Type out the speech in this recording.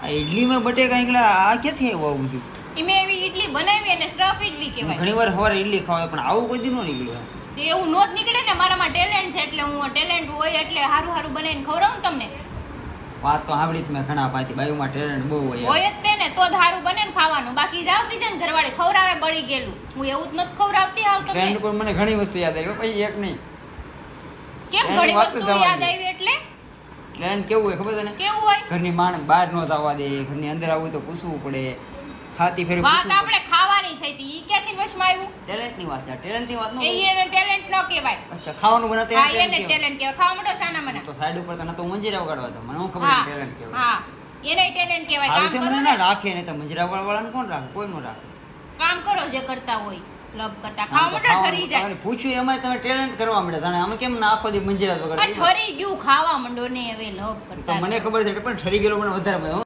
આ ઇડલીમાં બટેકા એકલા આ ક્યાંથી આવ્યું આવું બધું? ઈ મેં એવી ઈડલી બનાવી અને સ્ટફ ઈડલી કહેવાય. ઘણી વાર સવારે ઇડલી ખાવા પણ આવું કોઈ દી ન નીકળ્યું. તો એવું નો જ નીકળે ને, મારામાં ટેલેન્ટ છે એટલે હું ટેલેન્ટ હોય એટલે સારું સારું બનાવીને ખવડાવું તમને. વાત તો સાંભળી મેં ઘણા પાછી બાયુમાં ટેલેન્ટ બહુ હોય. હોય જ તે ને, તો જ સારું બને ને ખાવાનું. બાકી જાવ બીજાને ઘરવાળી ખવડાવે બળી ગયેલું. હું એવું જ નથી ખવડાવતી હાવ તમને. ટ્રેન્ડ પર મને ઘણી વસ્તુ યાદ આવી પછી એક નહીં. કેમ એની ઘણી વાત વસ્તુ જવા યાદ દે. આવી એટલે ટ્રેન્ડ કેવું હોય ખબર છે ને? કેવું હોય? ઘરની માણ બહાર ન થવા દે, ઘરની અંદર આવવું તો પૂછવું પડે. ખાતી ફેરી વાત આપણે ખાવાની થઈ હતી. ઈ ક્યાંથી વશમાં આવ્યું? ટેલેન્ટની વાત છે. ટેલેન્ટની વાત ન એ એને ટેલેન્ટ ન કહેવાય. અચ્છા ખાવાનું બનાવતા હા એને ટેલેન્ટ કહેવાય. ખાવા માંડો સાના મને. તો સાઈડ ઉપર તો ન તો મંજીરા વગાડવા તો મને હું ખબર હા ટેલેન્ટ કેવાય. હા એને ટેલેન્ટ કહેવાય. હારું કામ છે કરો મને ને, ના રાખે ને તો મંજીરા વાળાને કોણ રાખે? કોઈ નો રાખે. કામ કરો જે કરતા હોય લવ કરતા. ખાવા માંડો ઠરી જાય. ખાવાનું પૂછ્યું એમાં તમે ટેલેન્ટ કરવા માંડે જાણે અમે કેમ ના આખો દી મંજીરા આ વગાડતા. ઠરી ગયું ખાવા માંડો ને હવે લવ તો કરતા. મને ખબર છે પણ ઠરી ગયેલો મને વધારે